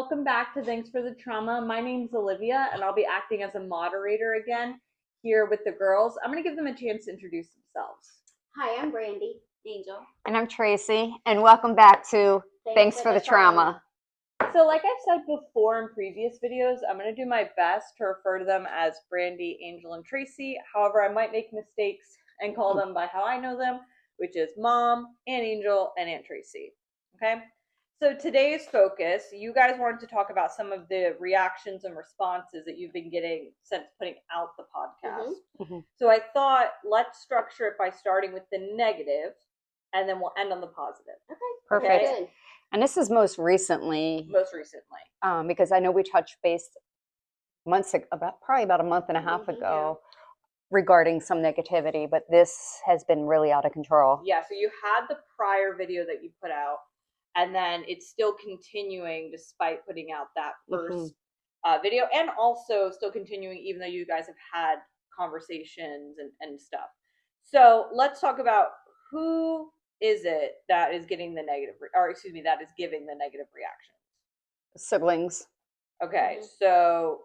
welcome back to Thanks for the Trauma. My name's Olivia, and I'll be acting as a moderator again here with the girls. I'm going to give them a chance to introduce themselves. Hi, I'm Brandy. Angel. And I'm Tracy, and welcome back to Thanks for the Trauma. So like I've said before in previous videos, I'm going to do my best to refer to them as Brandy, Angel, and Tracy. However, I might make mistakes and call them by how I know them, which is Mom, Aunt Angel, and Aunt Tracy. Okay? So today's focus, you guys wanted to talk about some of the reactions and responses that you've been getting since putting out the podcast. So I thought, let's structure it by starting with the negative, and then we'll end on the positive. Okay, perfect. Okay? And this is most recently. Because I know we touched base months ago, probably about a month and a half ago, regarding some negativity, but this has been really out of control. Yeah, so you had the prior video that you put out, and then it's still continuing despite putting out that first video, and also still continuing even though you guys have had conversations and stuff. So let's talk about who is it that is getting the negative, that is giving the negative reaction? Siblings. Okay, so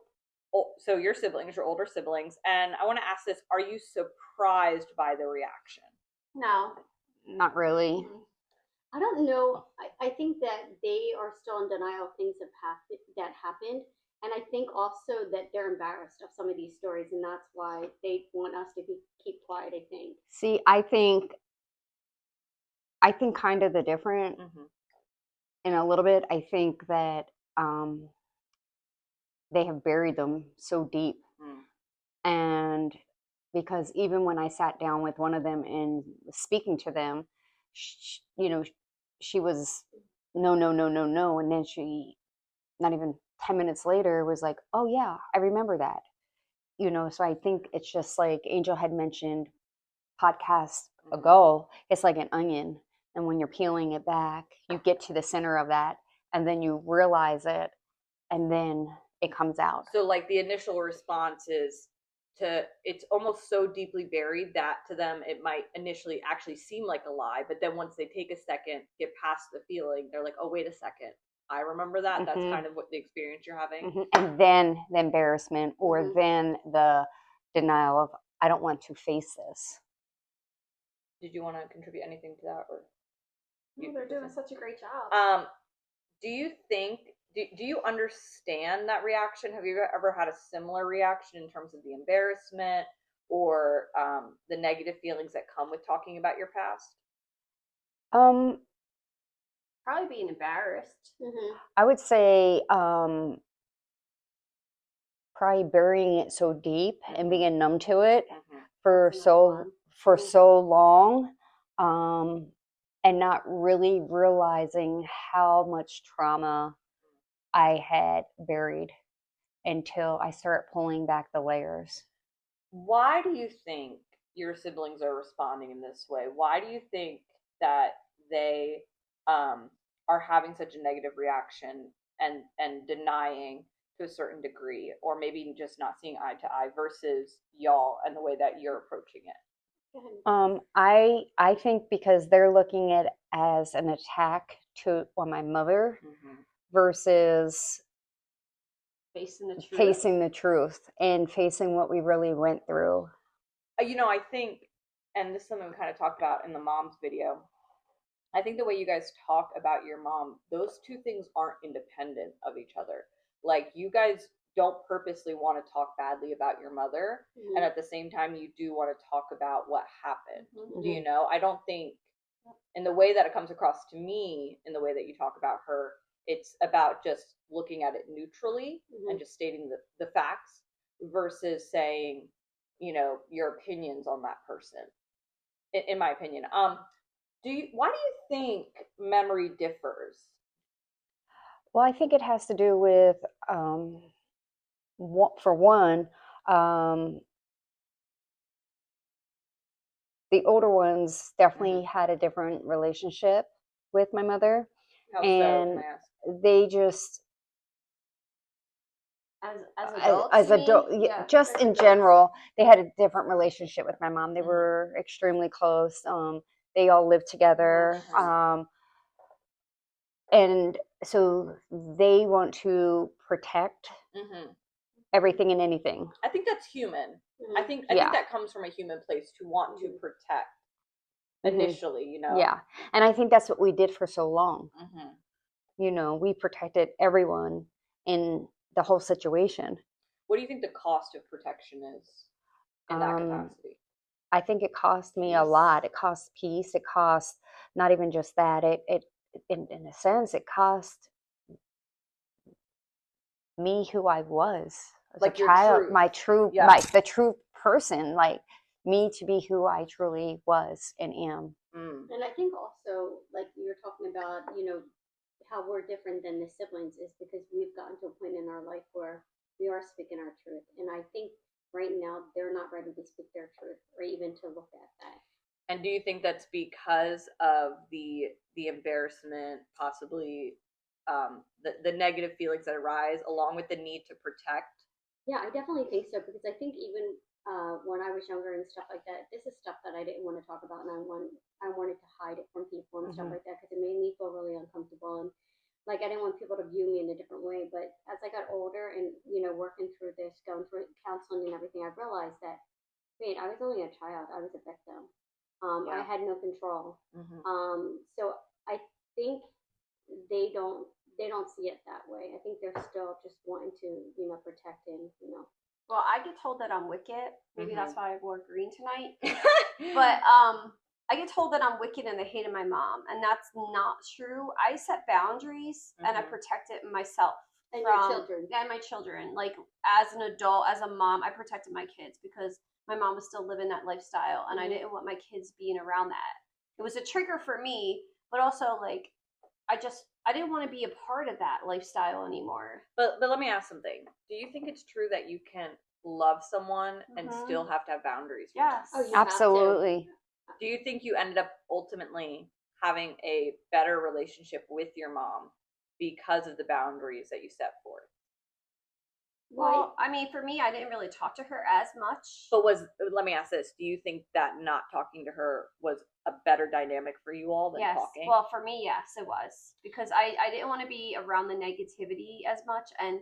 your siblings, your older siblings, and I want to ask this: are you surprised by the reaction? No, not really. I don't know. I think that they are still in denial of things that happened. And I think also that they're embarrassed of some of these stories, and that's why they want us to keep quiet, I think. See, I think kind of the different in a little bit. I think that they have buried them so deep. And because even when I sat down with one of them and speaking to them, she was no. And then she, not even 10 minutes later, was like, oh yeah, I remember that. So I think it's just like Angel had mentioned podcasts ago, it's like an onion. And when you're peeling it back, you get to the center of that, and then you realize it, and then it comes out. So like the initial response is it's almost so deeply buried that to them it might initially actually seem like a lie, but then once they take a second, get past the feeling, they're like, oh, wait a second, I remember that. That's kind of what the experience you're having. And then the embarrassment, or then the denial of, I don't want to face this. Did you want to contribute anything to that? Or they're doing such a great job. Do you think, do you understand that reaction? Have you ever had a similar reaction in terms of the embarrassment or the negative feelings that come with talking about your past? Probably being embarrassed. I would say probably burying it so deep and being numb to it for so long, and not really realizing how much trauma I had buried until I started pulling back the layers. Why do you think your siblings are responding in this way? Why do you think that they are having such a negative reaction and denying to a certain degree, or maybe just not seeing eye to eye versus y'all and the way that you're approaching it? I think because they're looking at it as an attack on my mother versus facing the truth and facing what we really went through. I think, and this is something we kind of talked about in the mom's video, I think the way you guys talk about your mom, those two things aren't independent of each other. Like, you guys don't purposely want to talk badly about your mother, and at the same time you do want to talk about what happened. I don't think, in the way that it comes across to me, in the way that you talk about her, it's about just looking at it neutrally and just stating the facts versus saying, your opinions on that person, in my opinion. Why do you think memory differs? Well, I think it has to do with, for one, the older ones definitely had a different relationship with my mother. How and so, they just, as adults, just in general, they had a different relationship with my mom. They were extremely close. They all lived together. And so they want to protect everything and anything. I think that's human. I think that comes from a human place to want to protect initially, you know. Yeah, and I think that's what we did for so long. You know, we protected everyone in the whole situation. What do you think the cost of protection is in that capacity? I think it cost me a lot. It cost peace. It cost not even just that. It in a sense, it cost me who I was as Like a child, truth. my true, like the true person, like me to be who I truly was and am. And I think also, like you were talking about, you know, how we're different than the siblings is because we've gotten to a point in our life where we are speaking our truth. And I think right now they're not ready to speak their truth or even to look at that. And do you think that's because of the embarrassment, possibly the negative feelings that arise, along with the need to protect? Yeah, I definitely think so because I think even when I was younger and stuff like that, this is stuff that I didn't want to talk about, and I wanted to hide it from people and stuff like that because it made me feel really uncomfortable and like I didn't want people to view me in a different way. But as I got older and you know working through this, going through counseling and everything, I realized that wait, I was only a child. I was a victim. I had no control. So I think they don't they don't see it that way. I think they're still just wanting to, you know, protect and, you know. Well, I get told that I'm wicked. Maybe that's why I wore green tonight. But I get told that I'm wicked and the hate of my mom, and that's not true. I set boundaries and I protected myself and from your children. And my children. Like as an adult, as a mom, I protected my kids because my mom was still living that lifestyle, and I didn't want my kids being around that. It was a trigger for me, but also like I didn't want to be a part of that lifestyle anymore. But let me ask something. Do you think it's true that you can love someone and still have to have boundaries? Yes. Oh, absolutely. Do you think you ended up ultimately having a better relationship with your mom because of the boundaries that you set forth? Well, I mean, for me, I didn't really talk to her as much. But let me ask this. Do you think that not talking to her was a better dynamic for you all than talking? Well, for me, yes, it was. Because I didn't want to be around the negativity as much. And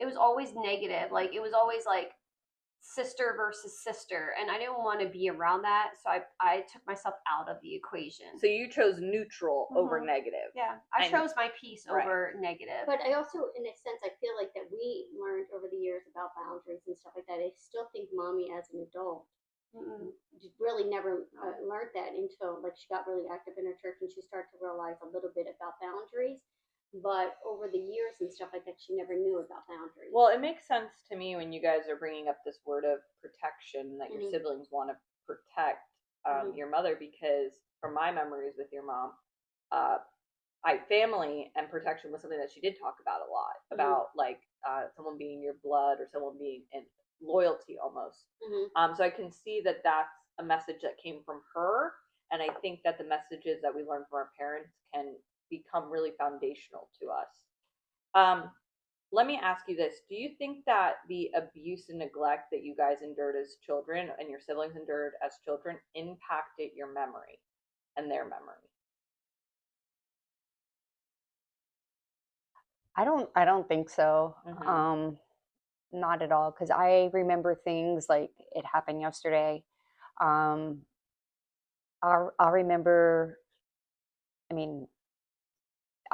it was always negative. Like, it was always like sister versus sister. And I didn't want to be around that. So I took myself out of the equation. So you chose neutral over negative. Yeah, I chose my peace over negative. But I also, in a sense, I feel like that we learned over the years about boundaries and stuff like that. I still think mommy, as an adult, really never learned that until like she got really active in her church and she started to realize a little bit about boundaries. But over the years and stuff like that, she never knew about boundaries. Well, it makes sense to me when you guys are bringing up this word of protection that your siblings want to protect your mother, because from my memories with your mom, family and protection was something that she did talk about a lot, about like someone being your blood or someone being in loyalty almost. So I can see that that's a message that came from her, and I think that the messages that we learn from our parents can become really foundational to us. Let me ask you this. Do you think that the abuse and neglect that you guys endured as children and your siblings endured as children impacted your memory and their memory? I don't think so. Not at all, because I remember things like it happened yesterday. I'll remember, I mean,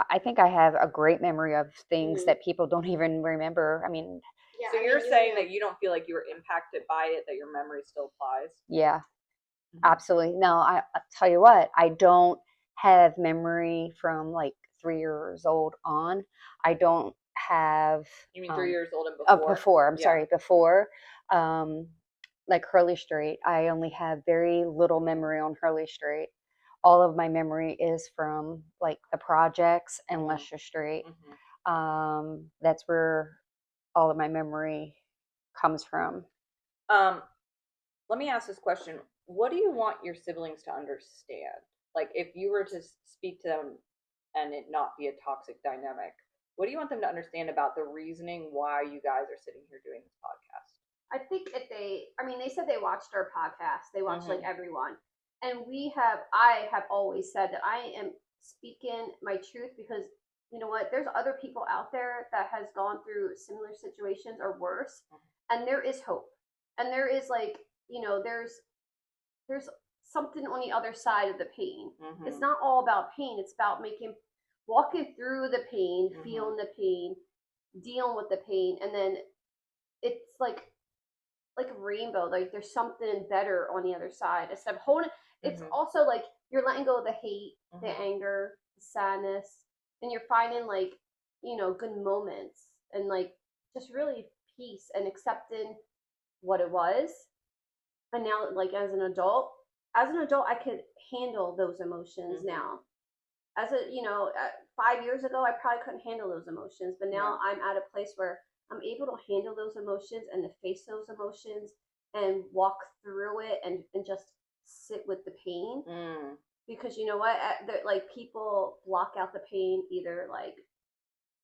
I think I have a great memory of things that people don't even remember. I mean, so you're saying that you don't feel like you were impacted by it, that your memory still applies? Yeah, absolutely. No, I'll tell you what, I don't have memory from like 3 years old on. I don't have. You mean 3 years old and before? Before, I'm sorry, before. Like Hurley Street, I only have very little memory on Hurley Street. All of my memory is from like the projects and Leicester Street. That's where all of my memory comes from. Let me ask this question. What do you want your siblings to understand? Like, if you were to speak to them and it not be a toxic dynamic, what do you want them to understand about the reasoning why you guys are sitting here doing this podcast? I think they said they watched our podcast. They watched like everyone. And I have always said that I am speaking my truth because you know what, there's other people out there that has gone through similar situations or worse, and there is hope, and there is like, you know, there's something on the other side of the pain. It's not all about pain. It's about walking through the pain, feeling the pain, dealing with the pain, and then it's like a rainbow. Like there's something better on the other side. Instead of holding, it's also like you're letting go of the hate, the anger, the sadness, and you're finding like, you know, good moments and like just really peace and accepting what it was. And now, like as an adult, I could handle those emotions now. As a, you know, 5 years ago, I probably couldn't handle those emotions, but now I'm at a place where I'm able to handle those emotions and to face those emotions and walk through it and just sit with the pain. Because you know what, like people block out the pain, either like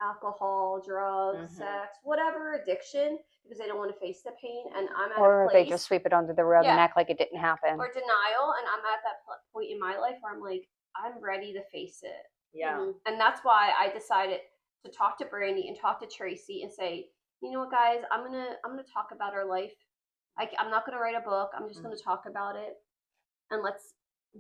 alcohol, drugs, sex, whatever addiction, because they don't want to face the pain. And I'm at or a place, they just sweep it under the rug and act like it didn't happen, or denial. And I'm at that point in my life where I'm like, I'm ready to face it. And that's why I decided to talk to Brandy and talk to Tracy and say, you know what, guys, I'm gonna talk about our life. I'm not gonna write a book. I'm just gonna talk about it. And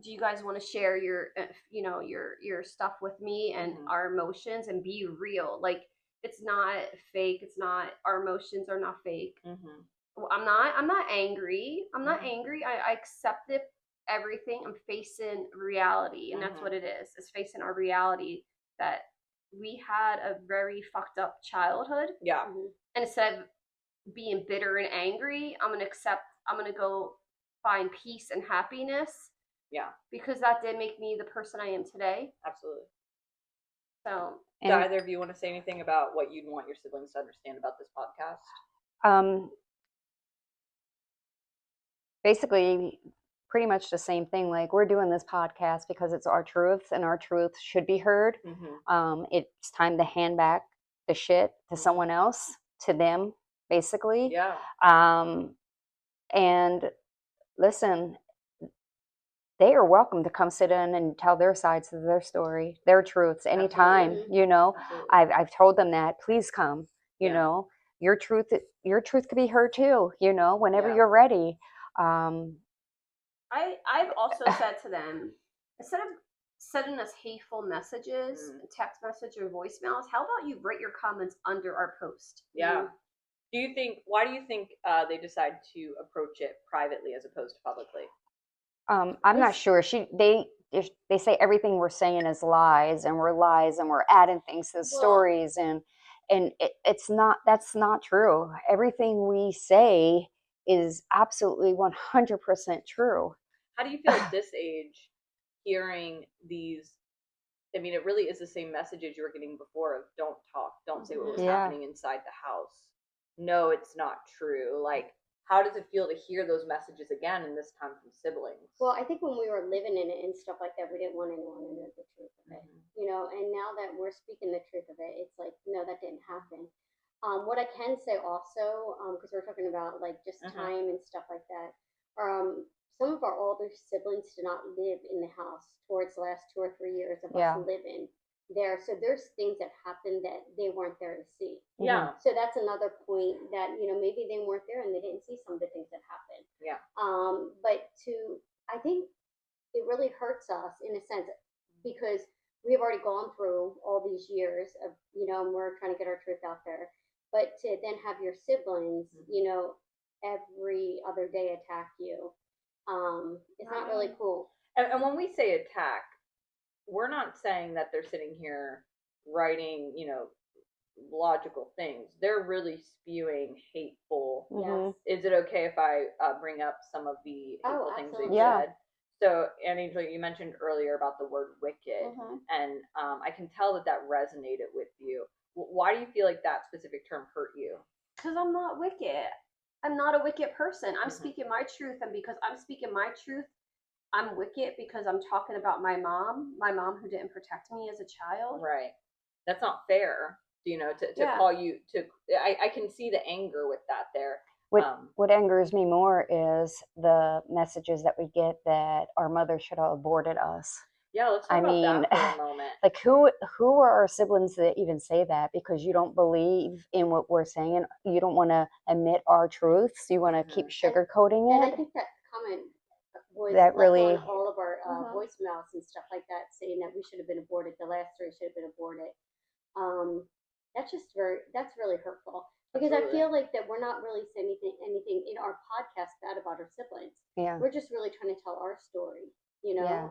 do you guys want to share your, you know, your stuff with me and our emotions and be real? Like it's not fake. It's not, our emotions are not fake. Well, I'm not angry. I'm not angry. I accept it. Everything. I'm facing reality, and that's what it is. It's facing our reality that we had a very fucked up childhood. And instead of being bitter and angry, I'm gonna go find peace and happiness. Because that did make me the person I am today. Absolutely. So, do either of you want to say anything about what you'd want your siblings to understand about this podcast? Basically, pretty much the same thing. Like, we're doing this podcast because it's our truths, and our truth should be heard. It's time to hand back the shit to someone else, to them, basically. And listen, they are welcome to come sit in and tell their sides of their story, their truths, anytime. You know, I've told them that, please come. You know, your truth could be heard too. You know, whenever you're ready. I've also said to them, instead of sending us hateful messages, text message or voicemails, how about you write your comments under our post? Why do you think they decide to approach it privately as opposed to publicly? I'm not sure. They say everything we're saying is lies, and we're adding things to the stories, and it's not. That's not true. Everything we say is absolutely 100% true. How do you feel at this age, hearing these? I mean, it really is the same messages you were getting before of don't talk, don't say what was happening inside the house. No, it's not true. Like, how does it feel to hear those messages again, and this time from siblings? Well, I think when we were living in it and stuff like that, we didn't want anyone to know the truth of it. You know, and now that we're speaking the truth of it, it's like, no, that didn't happen. What I can say also, because we're talking about like just time and stuff like that, some of our older siblings did not live in the house towards the last 2 or 3 years of us living there. So there's things that happened that they weren't there to see. So that's another point that, you know, maybe they weren't there and they didn't see some of the things that happened. But I think it really hurts us in a sense because we have already gone through all these years of, you know, and we're trying to get our truth out there. But to then have your siblings, you know, every other day attack you, it's not really cool. And when we say attack, we're not saying that they're sitting here writing, you know, logical things. They're really spewing hateful. Is it okay if I bring up some of the hateful things they've said? So, and Angel, you mentioned earlier about the word wicked, and I can tell that resonated with you. Why do you feel like that specific term hurt you? Because I'm not wicked. I'm not a wicked person. I'm speaking my truth, and because I'm speaking my truth, I'm wicked because I'm talking about my mom who didn't protect me as a child. Right. That's not fair, you know, to call you to. I can see the anger with that there. What angers me more is the messages that we get that our mother should have aborted us. Yeah, let's talk I about mean, that for a moment. like who are our siblings that even say that because you don't believe in what we're saying? You don't want to admit our truths. You want to keep sugarcoating And I it. think that comment was That left really, on all of our voicemails and stuff like that, saying that we should have been aborted. The last three should have been aborted. That's just that's really hurtful because I feel like that we're not really saying anything in our podcast bad about our siblings. yeah, We're just really trying to tell our story, you know. Yeah.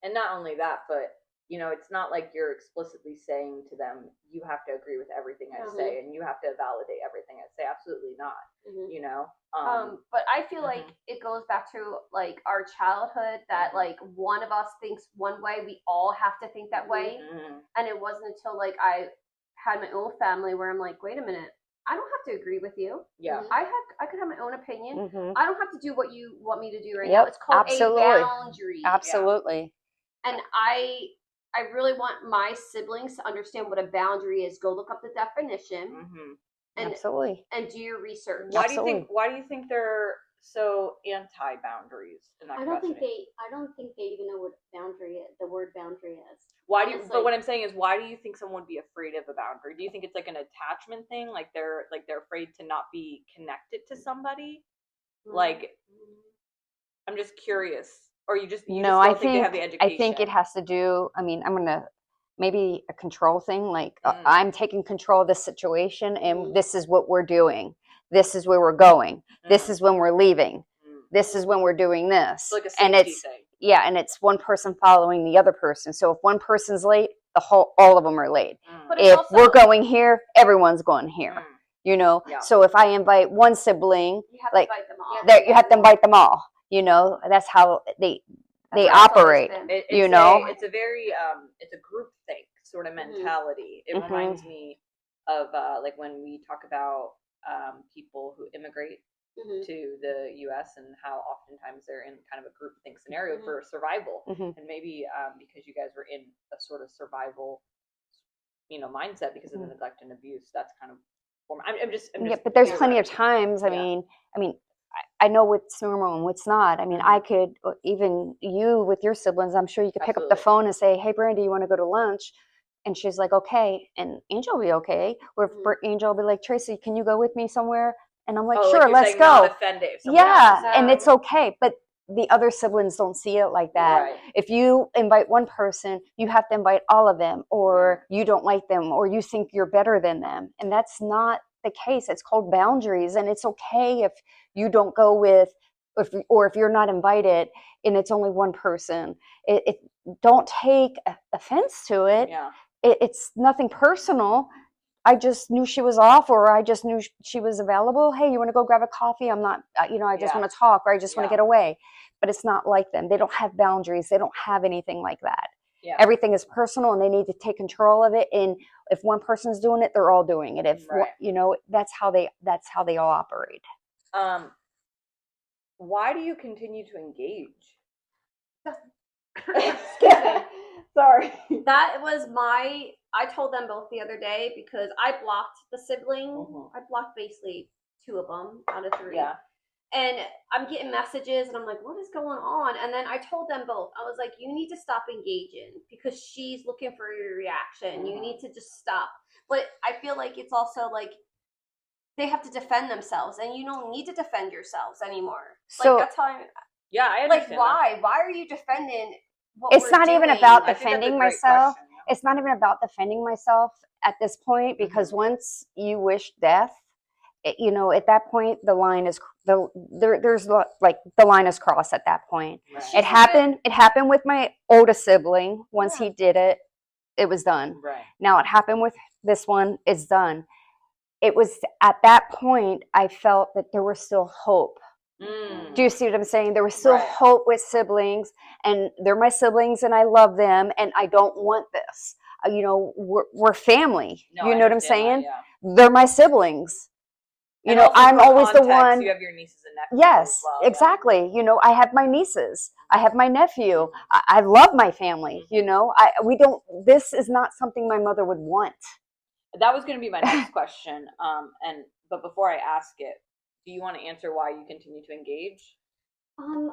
And not only that, but you know, it's not like you're explicitly saying to them, you have to agree with everything I say and you have to validate everything I say. Absolutely not. You know? But I feel like it goes back to like our childhood that like one of us thinks one way, we all have to think that way. And it wasn't until like I had my own family where I'm like, wait a minute, I don't have to agree with you. Yeah. I could have my own opinion. I don't have to do what you want me to do right Yep, now. It's called absolutely. a boundary. Absolutely. And I really want my siblings to understand what a boundary is. Go look up the definition. And, Absolutely. And do your research. Why do you think they're so anti boundaries in that I don't think they even know what the word boundary is. Why do you, but what I'm saying is, why do you think someone would be afraid of a boundary? Do you think it's like an attachment thing? Like they're afraid to not be connected to somebody? Like, I'm just curious. Or you just don't think they have the education? I think it has to do, I mean, I'm going to, maybe a control thing, like I'm taking control of this situation and this is what we're doing. This is where we're going. This is when we're leaving. This is when we're doing this. It's like a safety thing. Yeah, and it's one person following the other person. So if one person's late, all of them are late. If we're going here, everyone's going here. You know, so if I invite one sibling, you have to invite them all. You have to invite them all. You know, that's how they operate. It's a very it's a group think sort of mentality. It reminds me of like when we talk about people who immigrate to the U.S. and how oftentimes they're in kind of a group think scenario for survival, and maybe because you guys were in a sort of survival, mindset because of the neglect and abuse. That's kind of I'm just but there's plenty of times. I mean, I know what's normal and what's not. I mean, I could, even you with your siblings, I'm sure you could pick up the phone and say, hey, Brandy, you want to go to lunch? And she's like, okay. And Angel will be okay. Or Angel will be like, Tracy, can you go with me somewhere? And I'm like, sure, let's go. Not offended. And it's okay. But the other siblings don't see it like that. Right. If you invite one person, you have to invite all of them, or you don't like them, or you think you're better than them. And that's not the case. It's called boundaries. And it's okay if you don't go with, or if you're not invited and it's only one person. Don't take offense to it. It's nothing personal. I just knew she was off, or I just knew she was available. Hey, you want to go grab a coffee? I'm not, I just want to talk, or I just want to get away. But it's not like them. They don't have boundaries. They don't have anything like that. Everything is personal, and they need to take control of it. And if one person's doing it, they're all doing it. If that's how they all operate. Why do you continue to engage? Excuse me. Sorry. That was I told them both the other day because I blocked the sibling. I blocked basically 2 of them out of 3. And I'm getting messages and I'm like, what is going on? And then I told them both, I was like, you need to stop engaging because she's looking for your reaction. You need to just stop. But I feel like it's also like they have to defend themselves, and you don't need to defend yourselves anymore. So, like that's how I understand. Like why? Why are you defending what it's not even about defending myself. Question, It's not even about defending myself at this point, because once you wish death, at that point the line is there's like the line is crossed at that point. Right. It happened with my oldest sibling. Once he did it, it was done. Right. Now it happened with this one, it's done. It was at that point I felt that there was still hope. Do you see what I'm saying? There was still hope with siblings, and they're my siblings and I love them, and I don't want this. We're family. No, you know what I'm saying? That, They're my siblings. I'm always the one. You have your nieces and nephews. Yes, as well, exactly. I have my nieces. I have my nephew. I love my family. This is not something my mother would want. That was going to be my next question. But before I ask it, do you want to answer why you continue to engage?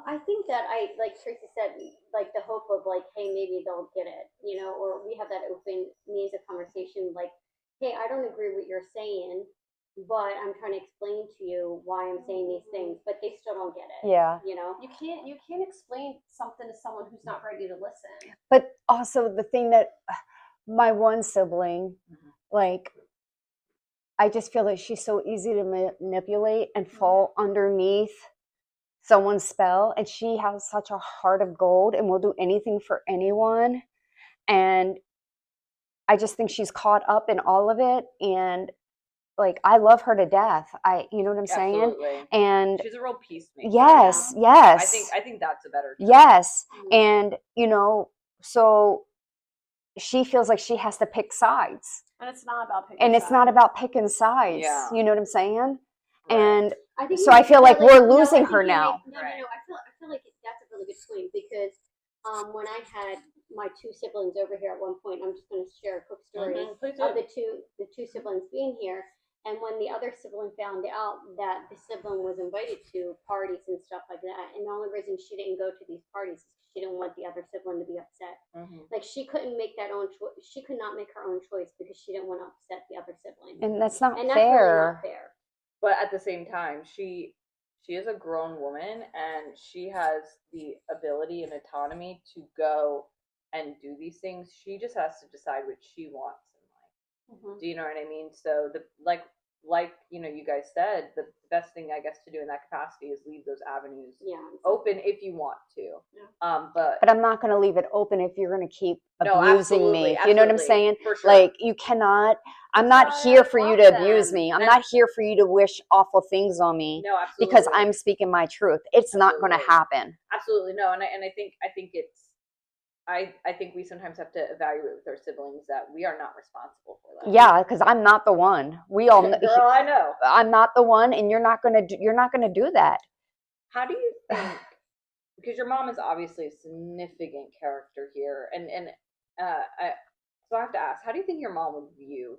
I think that like Tracy said, like the hope of like, hey, maybe they'll get it, or we have that open means of conversation, like, hey, I don't agree with what you're saying, but I'm trying to explain to you why I'm saying these things, but they still don't get it. Yeah. You can't explain something to someone who's not ready to listen. But also the thing that my one sibling, like, I just feel like she's so easy to manipulate and fall underneath someone's spell, and she has such a heart of gold and will do anything for anyone. And I just think she's caught up in all of it, and like, I love her to death. You know what I'm saying? Absolutely. And she's a real peacemaker. yes, yes. I think that's a better term. Yes. And so she feels like she has to pick sides. And it's not about picking And it's sides. not about picking sides. Yeah. You know what I'm saying? Right. And so I feel like we're losing her now. No. I feel like that's a really good point, because when I had my two siblings over here at one point, I'm just going to share a quick story of the two siblings being here. And when the other sibling found out that the sibling was invited to parties and stuff like that, and the only reason she didn't go to these parties is she didn't want the other sibling to be upset. Like, she couldn't make that own choice. She could not make her own choice because she didn't want to upset the other sibling. And that's not and fair. That's really not fair. But at the same time, she is a grown woman, and she has the ability and autonomy to go and do these things. She just has to decide what she wants in life. Do you know what I mean? So like you guys said, the best thing I guess to do in that capacity is leave those avenues open if you want to. But I'm not going to leave it open if you're going to keep abusing me. Absolutely, you know what I'm saying? For sure. Like, you cannot. I'm not here for you to abuse me. I'm not here for you to wish awful things on me. No, absolutely. Because I'm speaking my truth. It's not going to happen. Absolutely no, and I think it's. I think we sometimes have to evaluate with our siblings that we are not responsible for that. Yeah, because I'm not the one. We all know. Girl, I know. I'm not the one, and you're not gonna do that. How do you think? Because your mom is obviously a significant character here, and so I have to ask, how do you think your mom would view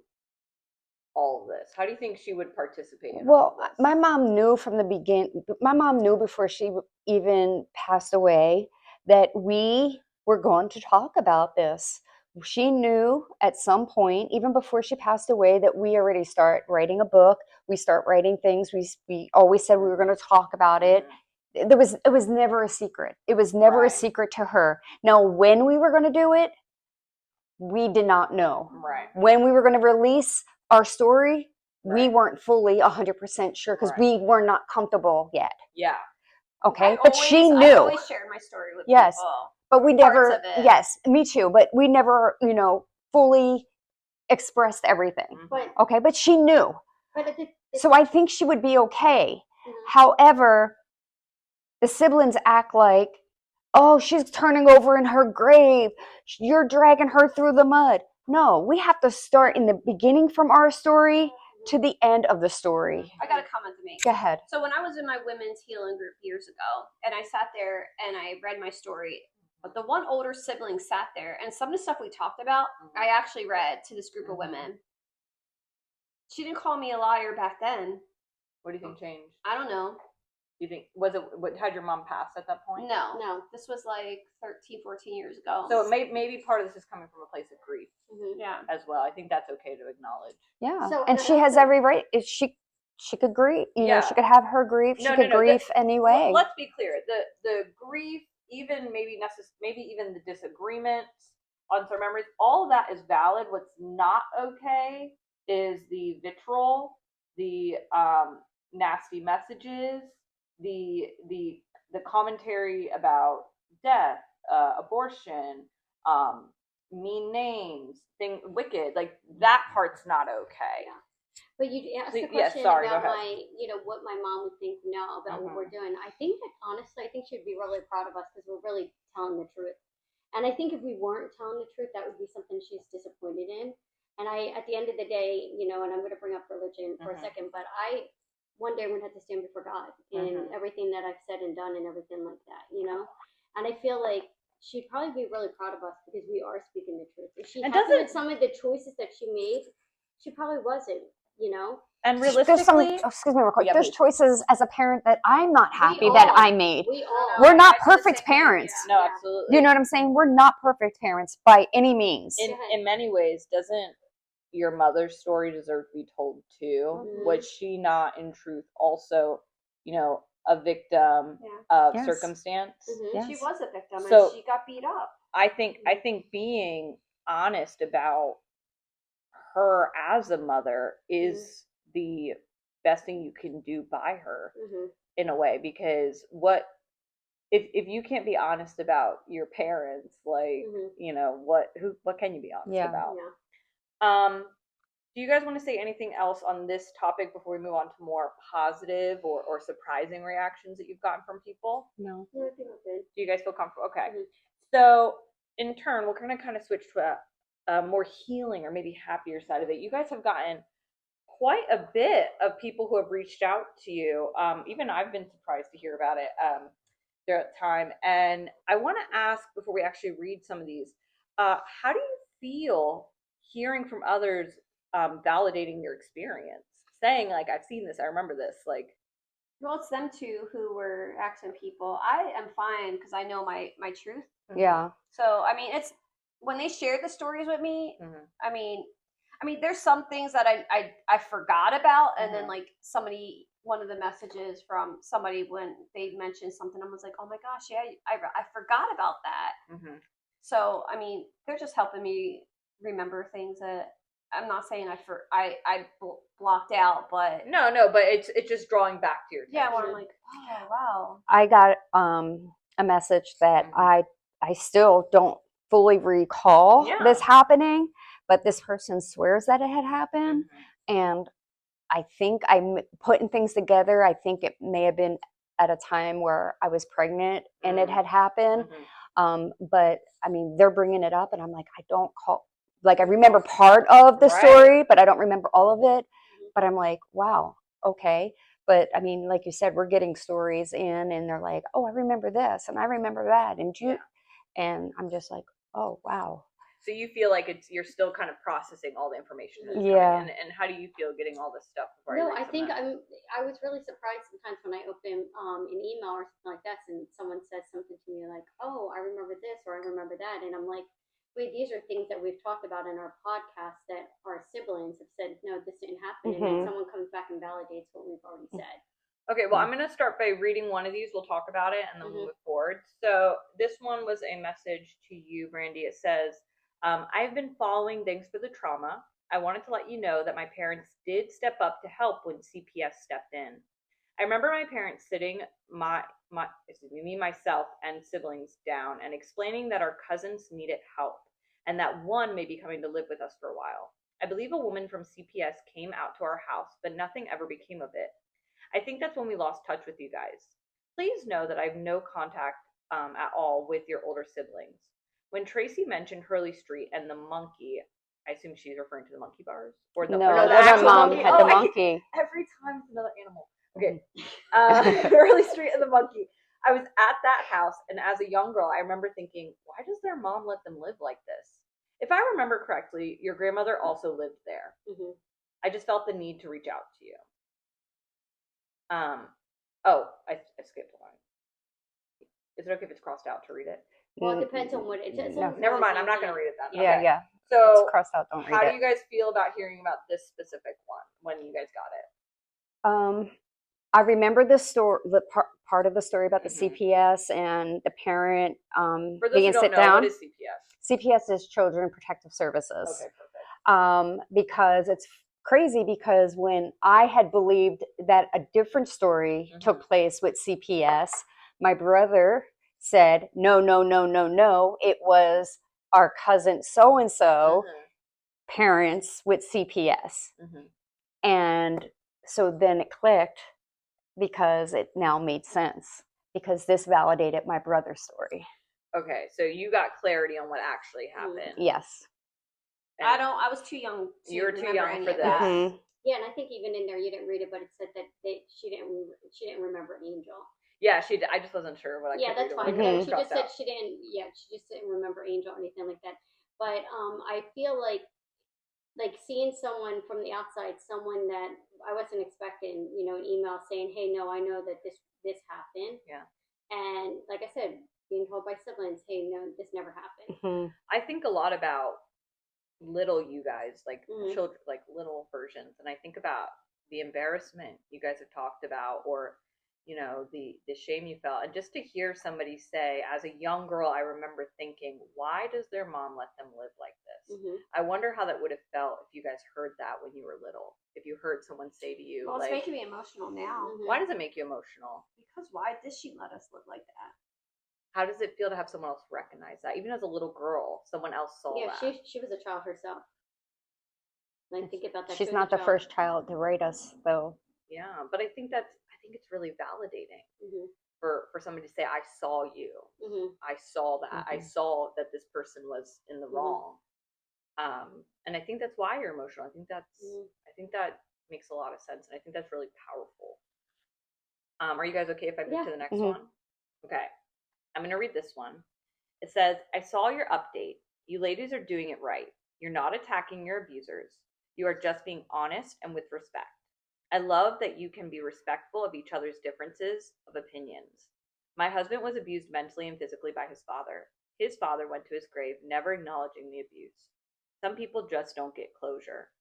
all of this? How do you think she would participate in all of this? My mom knew from the beginning. My mom knew before she even passed away that we were going to talk about this. She knew at some point, even before she passed away, that we already start writing a book. We start writing things. We always said we were going to talk about it. It was never a secret. It was never a secret to her. Now, when we were going to do it, we did not know. Right. When we were going to release our story, we weren't fully 100% sure because we were not comfortable yet. Yeah. Okay. But she knew. I always shared my story with people. But we never, yes, me too. But we never, fully expressed everything. Okay. But she knew. So I think she would be okay. However, the siblings act like, oh, she's turning over in her grave. You're dragging her through the mud. No, we have to start in the beginning from our story to the end of the story. I got a comment to make. Go ahead. So when I was in my women's healing group years ago, and I sat there and I read my story, but the one older sibling sat there, and some of the stuff we talked about, I actually read to this group of women. She didn't call me a liar back then. What do you think changed? I don't know. You think, had your mom passed at that point? No. This was like 13, 14 years ago. So maybe part of this is coming from a place of grief. Yeah. As well. I think that's okay to acknowledge. Yeah. So, and she has every right. She could grieve. She could have her grief. She could grieve anyway. Let's be clear. The grief, even maybe even the disagreements on some memories, all of that is valid. What's not okay is the vitriol, the nasty messages, the commentary about death, abortion, mean names, wicked, like that part's not okay. Yeah. But you asked the question about what my mom would think now about what we're doing. I think that honestly, I think she'd be really proud of us because we're really telling the truth. And I think if we weren't telling the truth, that would be something she's disappointed in. And at the end of the day, and I'm going to bring up religion for a second, but one day I'm going to have to stand before God and everything that I've said and done and everything like that, And I feel like she'd probably be really proud of us because we are speaking the truth. If she hadn't some of the choices that she made, she probably wasn't. you know? And There's some, realistically, excuse me real quick, yeah, there's please. choices as a parent that I'm not happy We that all- I made. We all. We're not I said the perfect same thing, parents. yeah. No, absolutely. You know what I'm saying? We're not perfect parents by any means. In many ways, doesn't your mother's story deserve to be told too? Mhm. Was she not, in truth, also, a victim of Yes. circumstance? Mhm. Yes. She was a victim, So- and she got beat up. I think being honest about her as a mother is the best thing you can do by her Mhm. in a way, because if you can't be honest about your parents, like Mhm. what can you be honest Yeah. about? Yeah. Do you guys want to say anything else on this topic before we move on to more positive or surprising reactions that you've gotten from people? No. Yeah, I think we're good. Do you guys feel comfortable? Okay. Mhm. So in turn, we're going to kind of switch to a more healing or maybe happier side of it. You guys have gotten quite a bit of people who have reached out to you. Even I've been surprised to hear about it throughout time. And I want to ask, before we actually read some of these, how do you feel hearing from others validating your experience? Saying, like, I've seen this, I remember this. Like, Well, it's them two who were asking people. I am fine because I know my truth. Yeah. So I mean, it's when they share the stories with me. Mhm. I mean, there's some things that I forgot about, and then Mhm. like one of the messages from somebody when they mentioned something, I was like, oh my gosh, yeah, I forgot about that. Mhm. So I mean, they're just helping me remember things that I'm not saying I blocked out, but No, but it's just drawing back to your attention. yeah, where I'm like, oh wow. I got a message that Mhm. I still don't fully recall Yeah. this happening, but this person swears that it had happened, Mhm. and I think I'm putting things together. I think it may have been at a time where I was pregnant and it Mhm. had happened. Mhm. But I mean, they're bringing it up, and I'm like, I don't call. Like, I remember part of the Right. story, but I don't remember all of it. Mhm. But I'm like, wow, okay. But I mean, like you said, we're getting stories in, and they're like, oh, I remember this, and I remember that, and Yeah. and I'm just like, oh, wow. So you feel like you're still kind of processing all the information that's Yeah. coming in, and how do you feel getting all this stuff before No, I read I think some of that? I was really surprised sometimes when I open an email or something like that, and someone says something to me like, "Oh, I remember this" or "I remember that," and I'm like, "Wait, these are things that we've talked about in our podcast that our siblings have said, no, this didn't happen," and then Mhm. someone comes back and validates what we've already said. Okay, well, I'm going to start by reading one of these. We'll talk about it, and then we'll move forward. So this one was a message to you, Brandy. It says, I've been following Thanx4 the Trauma. I wanted to let you know that my parents did step up to help when CPS stepped in. I remember my parents sitting me, myself, and siblings down and explaining that our cousins needed help and that one may be coming to live with us for a while. I believe a woman from CPS came out to our house, but nothing ever became of it. I think that's when we lost touch with you guys. Please know that I have no contact at all with your older siblings. When Tracy mentioned Hurley Street and the monkey, I assume she's referring to the monkey bars or the No, the the other actual mom monkey. had Oh, the monkey. every time it's another animal. Okay, Hurley Street and the monkey. I was at that house, and as a young girl, I remember thinking, why does their mom let them live like this? If I remember correctly, your grandmother also lived there. Mhm. I just felt the need to reach out to you. I skipped a line. Is it okay if it's crossed out to read it? Well, it depends on what it is. No. Never mind. I'm not going to read it then. Yeah, Okay. yeah. So, It's crossed out. Don't read how it. do you guys feel about hearing about this specific one when you guys got it? I remember the story, the part of the story about the Mhm. CPS and the parent For those being who don't sit know, down. what is CPS? CPS is Children Protective Services. Okay, perfect. Because it's crazy, because when I had believed that a different story took place with CPS, my brother said, no, it was our cousin so-and-so parents with CPS. And so then it clicked, because it now made sense, because this validated my brother's story. Okay, so you got clarity on what actually happened. Yes. And I was too young to you were too remember young any for of this. that. Mm-hmm. Yeah, and I think even in there you didn't read it, but it said that she didn't remember Angel. Yeah, she did. I just wasn't sure what I Yeah, could that's read fine. away. She just said she didn't. Yeah, she just didn't remember Angel or anything like that. But I feel like like seeing someone from the outside, someone that I wasn't expecting, an email saying, "Hey, no, I know that this happened." Yeah. And like I said, being told by siblings, "Hey, no, this never happened." Mhm. I think a lot about little you guys, like Mhm. children, like little versions, and I think about the embarrassment you guys have talked about, or the shame you felt, and just to hear somebody say, as a young girl, I remember thinking, why does their mom let them live like this? Mhm. I wonder how that would have felt if you guys heard that when you were little. If you heard someone say to you, Well, it's like, making me emotional now. Mhm. why does it make you emotional? Because why did she let us live like that? How does it feel to have someone else recognize that? Even as a little girl, someone else saw Yeah, that. she was a child herself. Like think about that. She's she was not a the child. first child to write us, though. Yeah, but I think it's really validating Mhm. for somebody to say, I saw you. Mhm. I saw that. I Mhm. saw that this person was in the Mhm. wrong. And I think that's why you're emotional. Mhm. I think that makes a lot of sense, and I think that's really powerful. Are you guys okay if I move Yeah. to the next Mhm. one? Okay, I'm gonna read this one. It says, I saw your update. You ladies are doing it right. You're not attacking your abusers. You are just being honest and with respect. I love that you can be respectful of each other's differences of opinions. My husband was abused mentally and physically by his father. His father went to his grave, never acknowledging the abuse. Some people just don't get closure.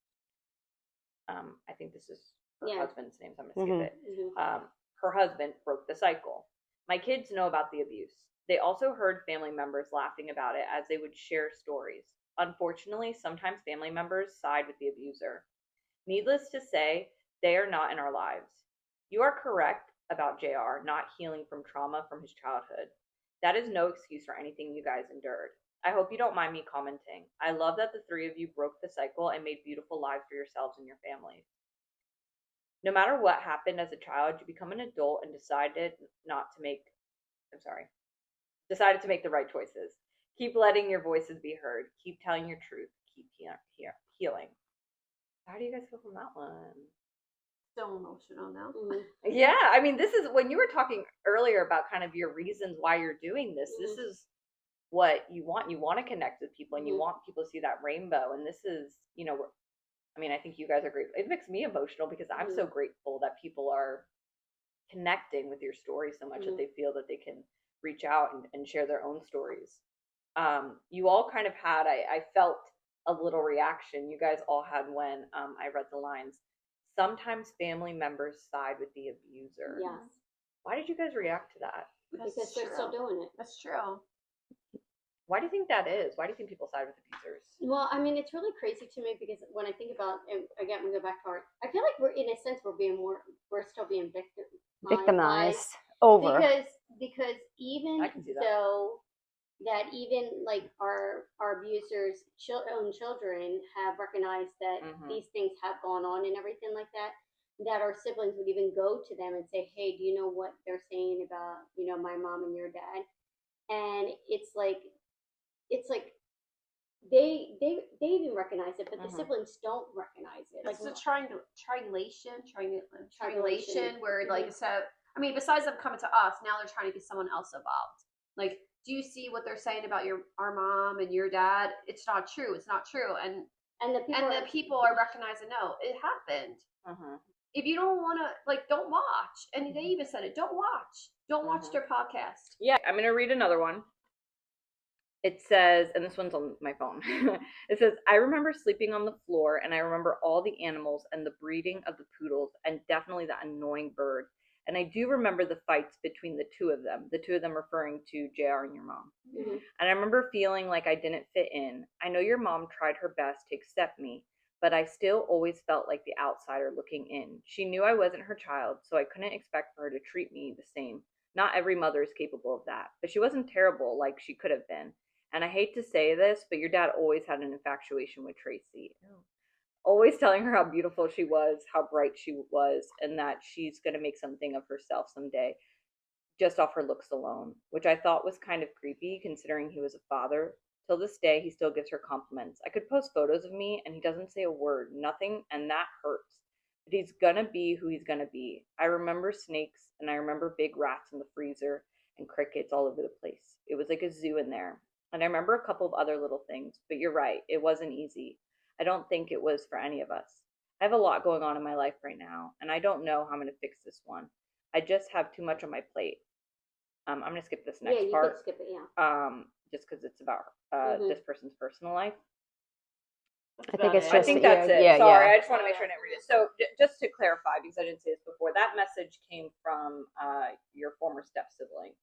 I think this is her Yeah. husband's name, so I'm going to skip Mhm. it. Mhm. Her husband broke the cycle. My kids know about the abuse. They also heard family members laughing about it as they would share stories. Unfortunately, sometimes family members side with the abuser. Needless to say, they are not in our lives. You are correct about JR not healing from trauma from his childhood. That is no excuse for anything you guys endured. I hope you don't mind me commenting. I love that the three of you broke the cycle and made beautiful lives for yourselves and your families. No matter what happened as a child, you become an adult and not to make, I'm sorry, decided to make the right choices. Keep letting your voices be heard. Keep telling your truth. Keep healing. How do you guys feel from that one? So emotional now. Mhm. Yeah, I mean, this is when you were talking earlier about kind of your reasons why you're doing this. This Mhm. is what you want. You want to connect with people, and you Mhm. want people to see that rainbow. And this is, I mean, I think you guys are great. It makes me emotional because I'm so Mhm. grateful that people are connecting with your story so much that Mhm. they feel that they can reach out and share their own stories. You all kind of had, I felt a little reaction you guys all had when I read the lines. Sometimes family members side with the abuser. Yes. Why did you guys react to that? Because That's they're still true. doing it. That's true. Why do you think that is? Why do you think people side with abusers? Well, I mean, it's really crazy to me because when I think about, and again, we go back to our, I feel like we're in a sense we're still being Victimized over. because even I can see that. though that even like our abusers' own children have recognized that Mhm. these things have gone on and everything like that, that our siblings would even go to them and say, "Hey, do you know what they're saying about my mom and your dad?" And it's like they even recognize it, but the Mhm. siblings don't recognize it. It's Like the triangulation Triangulation. where like Mhm. so. I mean, besides them coming to us, now they're trying to get someone else involved. Like, do you see what they're saying about our mom and your dad? It's not true. It's not true. And the the people are recognizing, no, it happened. Mhm. If you don't want to, like, don't watch. And they even said it. Don't watch. Don't watch Mhm. their podcast. Yeah, I'm going to read another one. It says, and this one's on my phone. It says, I remember sleeping on the floor, and I remember all the animals and the breeding of the poodles, and definitely that annoying bird. And I do remember the fights between the two of them referring to JR and your mom. Mhm. And I remember feeling like I didn't fit in. I know your mom tried her best to accept me, but I still always felt like the outsider looking in. She knew I wasn't her child, so I couldn't expect for her to treat me the same. Not every mother is capable of that, but she wasn't terrible like she could have been. And I hate to say this, but your dad always had an infatuation with Tracy. Always telling her how beautiful she was, how bright she was, and that she's going to make something of herself someday, just off her looks alone, which I thought was kind of creepy considering he was a father. Till this day, he still gives her compliments. I could post photos of me and he doesn't say a word, nothing, and that hurts. But he's gonna be who he's gonna be. I remember snakes and I remember big rats in the freezer and crickets all over the place. It was like a zoo in there. And I remember a couple of other little things, but you're right, it wasn't easy. I don't think it was for any of us. I have a lot going on in my life right now, and I don't know how I'm going to fix this one. I just have too much on my plate. I'm going to skip this next you part. could skip it, Just because it's about this person's personal life. I think it's I just think that's it. Sorry, I just want to make sure I didn't read it. So just to clarify, because I didn't say this before, that message came from your former step sibling.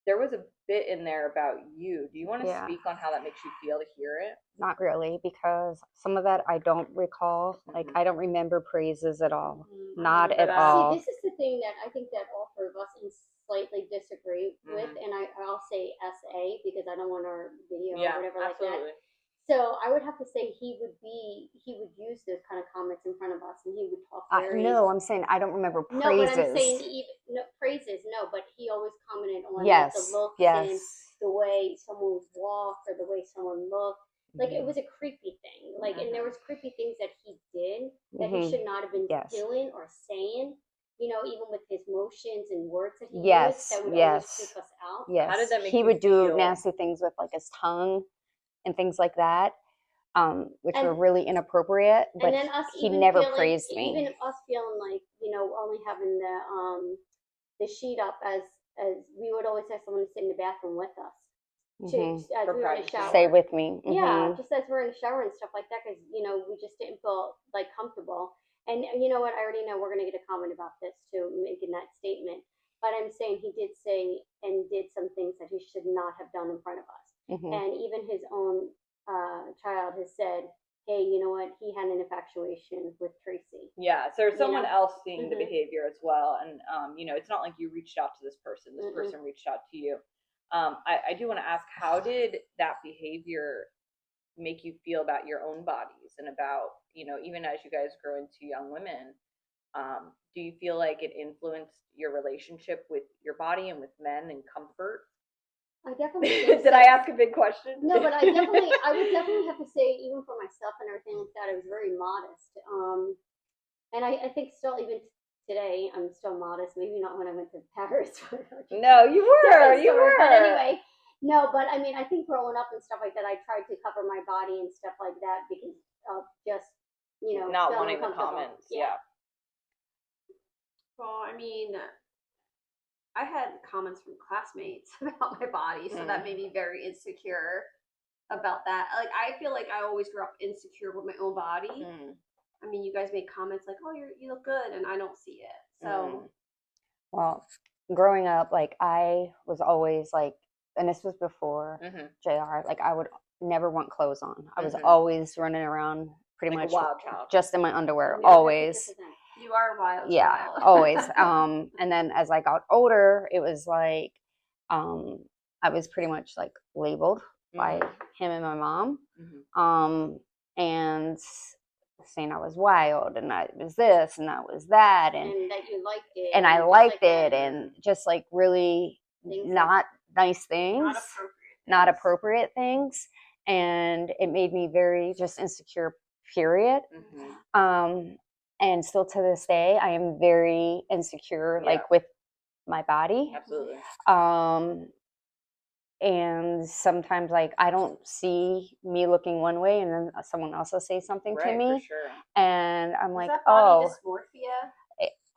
There was a bit in there about you. Do you want to speak on how that makes you feel to hear it? Not really, because some of that I don't recall. Like, I don't remember praises at all. Not at all. See, this is the thing that I think that all three of us slightly disagree with, and I'll say SA because I don't want our video or whatever like that. So I would have to say he would use those kind of comments in front of us, and he would talk very. No, I'm saying I don't remember praises. No, but I'm saying praises. No, but he always commented on yes, the looks yes. and the way someone would walk or the way someone looked. Like it was a creepy thing. Like, and there was creepy things that he did that he should not have been doing or saying. You know, even with his motions and words that he used, that would always freak us out. Yes. How did that make he you would feel? Do nasty things with like his tongue and things like that, which were really inappropriate. But and then he never praised me. Even us feeling like, you know, only having the sheet up as we would always have someone to sit in the bathroom with us. As we were in the shower. Stay with me. Yeah, just as we're in the shower and stuff like that, because, you know, we just didn't feel like comfortable. And you know what? I already know we're going to get a comment about this too, making that statement. But I'm saying he did say and did some things that he should not have done in front of us. And even his own child has said, hey, you know what? He had an infatuation with Tracy. Yeah, so there's someone else seeing the behavior as well. And, you know, it's not like you reached out to this person. This person reached out to you. I do want to ask, how did that behavior make you feel about your own bodies and about, you know, even as you guys grow into young women, do you feel like it influenced your relationship with your body and with men and comfort? I definitely think Did I ask a big question? No, but I would definitely have to say, even for myself and everything like that, I was very modest. And I think still, even today, I'm still modest. Maybe not when I went to Paris. No, you were. You were. But anyway, no, but I mean, I think growing up and stuff like that, I tried to cover my body and stuff like that because of just, you know, not wanting the comments. Yeah. Well, I mean, I had comments from classmates about my body, so that made me very insecure about that. Like, I feel like I always grew up insecure with my own body. I mean, you guys made comments like, "Oh, you look good," and I don't see it. So, well, growing up, like I was always like, and this was before JR. Like I would never want clothes on. I was always running around pretty much a wild child, just in my underwear, always. You are a wild child. Yeah, always. And then as I got older, it was like, I was pretty much like labeled by him and my mom, and saying I was wild and I was this and I was that, and that you liked it, and I liked it, and just like really not nice things, not appropriate things, and it made me very just insecure. Period. And still to this day, I am very insecure, like with my body. Absolutely. And sometimes, like, I don't see me looking one way, and then someone else will say something to me, for sure. and I'm like, that body dysmorphia?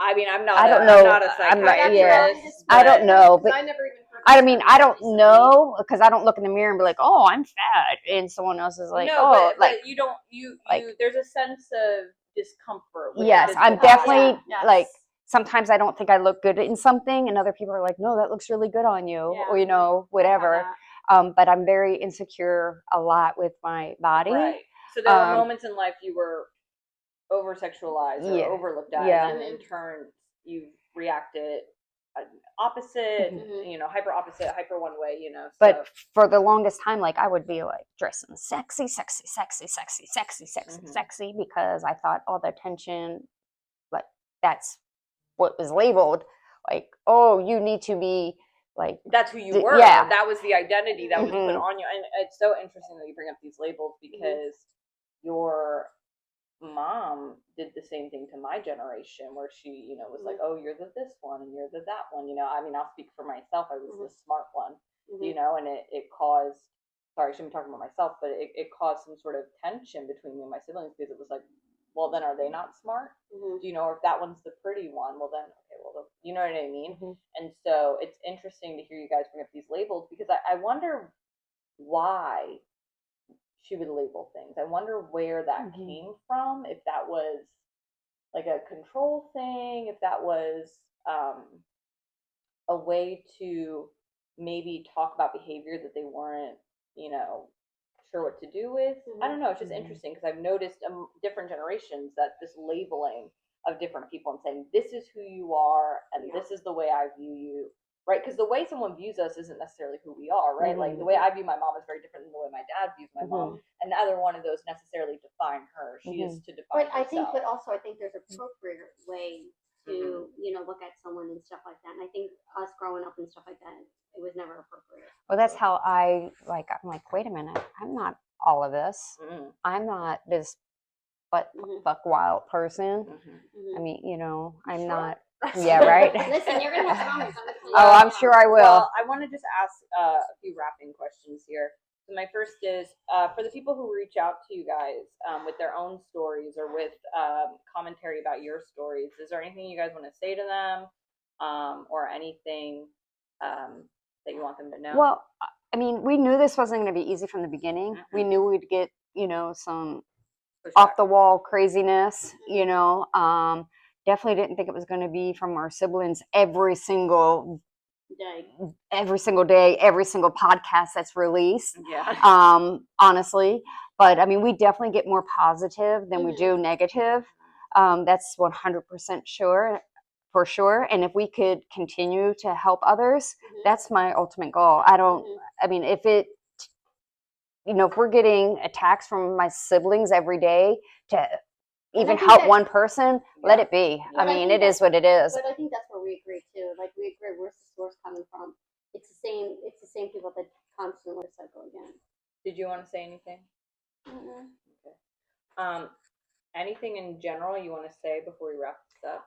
I mean, I'm not. I don't know. I'm not a psychiatrist. I don't know, but I never even heard. I mean, I don't know because I don't look in the mirror and be like, "Oh, I'm fat," and someone else is like, "Oh, but you don't. You there's a sense of discomfort." Yes, I'm definitely like. Sometimes I don't think I look good in something, and other people are like, "No, that looks really good on you," or you know, whatever. But I'm very insecure a lot with my body. Right. So there were moments in life you were over sexualized or overlooked at, and in turn you reacted opposite, you know, hyper opposite, hyper one way, you know. So. But for the longest time, like I would be like dressing sexy because I thought all the attention, like that's what was labeled, like, oh, you need to be like, that's who you were. Yeah, that was the identity that was put on you. And it's so interesting that you bring up these labels because your mom did the same thing to my generation, where she, you know, was like, oh, you're the this one and you're the that one, you know. I mean, I'll speak for myself. I was the smart one, you know, and it caused sorry, I shouldn't be talking about myself, but it caused some sort of tension between me and my siblings because it was like, well, then are they not smart? Mm-hmm. Do you know, or if that one's the pretty one, well then, okay, well, you know what I mean? Mhm. And so it's interesting to hear you guys bring up these labels because I wonder why she would label things. I wonder where that Mhm. came from, if that was like a control thing, if that was a way to maybe talk about behavior that they weren't, you know, sure what to do with. I don't know. It's just Mhm. interesting because I've noticed different generations that this labeling of different people and saying this is who you are and Yeah. this is the way I view you, right? Because the way someone views us isn't necessarily who we are, right? Like the way I view my mom is very different than the way my dad views my mom, and neither one of those necessarily define her. She is to define But I think, herself. but also I think there's an appropriate way to, you know, look at someone and stuff like that. And I think us growing up and stuff like that, it was never appropriate. Well, that's how I'm like, wait a minute, I'm not all of this. Mhm. I'm not this butt Mhm. fuck wild person. Mhm. I mean, you know, I'm Sure. not. Yeah, right. Listen, you're gonna have comments on this. Oh, I'm sure I will. Well, I want to just ask a few wrapping questions here. So my first is for the people who reach out to you guys with their own stories or with commentary about your stories. Is there anything you guys want to say to them, or anything that you want them to know? Well, I mean, we knew this wasn't going to be easy from the beginning. Mhm. We knew we'd get, you know, some Push off back. the wall craziness, you know. Definitely didn't think it was going to be from our siblings every single Day. every single day, every single podcast that's released. Yeah. Honestly, but I mean, we definitely get more positive than we do negative. That's 100% sure, for sure. And if we could continue to help others, that's my ultimate goal. I mean, if it, you know, if we're getting attacks from my siblings every day to even help one person, let it be. I mean, it is what it is. But I think that's where we agree too. Like we agree, where's the source coming from? It's the same. It's the same people that constantly cycle again. Did you want to say anything? Okay. Anything in general you want to say before we wrap this up?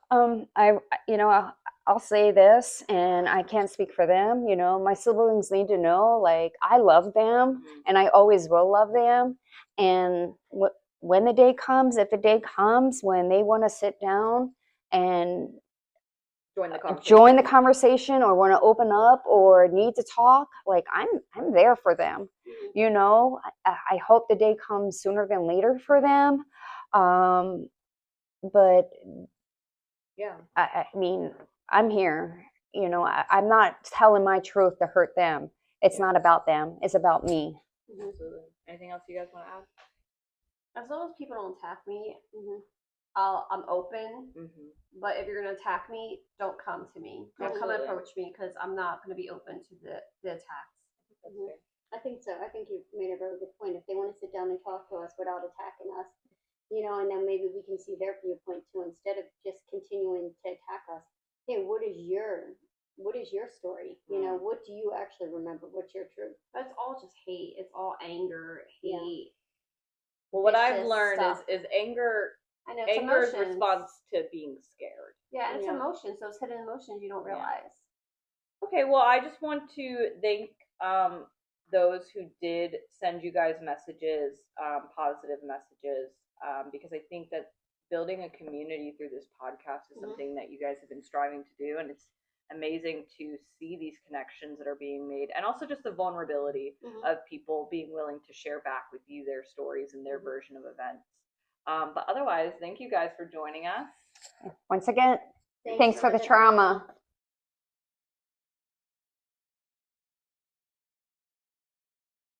You know, I'll say this, and I can't speak for them. You know, my siblings need to know, like, I love them, and I always will love them. And when the day comes, if the day comes when they want to sit down and join the conversation or want to open up or need to talk, like, I'm there for them. You know, I hope the day comes sooner than later for them. But yeah, I mean, I'm here. You know, I'm not telling my truth to hurt them. It's not about them. It's about me. Absolutely. Anything else you guys want to add? As long as people don't attack me, I'm open. But if you're gonna attack me, don't come to me. Don't come and approach me because I'm not gonna be open to the attacks. I think so. I think you made a very good point. If they want to sit down and talk to us without attacking us, you know, and then maybe we can see their viewpoint too, instead of just continuing to attack us. Hey, what is your story? You know, what do you actually remember? What's your truth? But it's all just hate. It's all anger, hate. Well, what I've learned is anger. I know, anger is response to being scared. Yeah, and it's emotions. Those hidden emotions you don't realize. Okay, well, I just want to thank those who did send you guys messages, positive messages, because I think that building a community through this podcast is something that you guys have been striving to do, and it's amazing to see these connections that are being made, and also just the vulnerability of people being willing to share back with you their stories and their version of events. But otherwise, thank you guys for joining us. Once again, thanks for the trauma.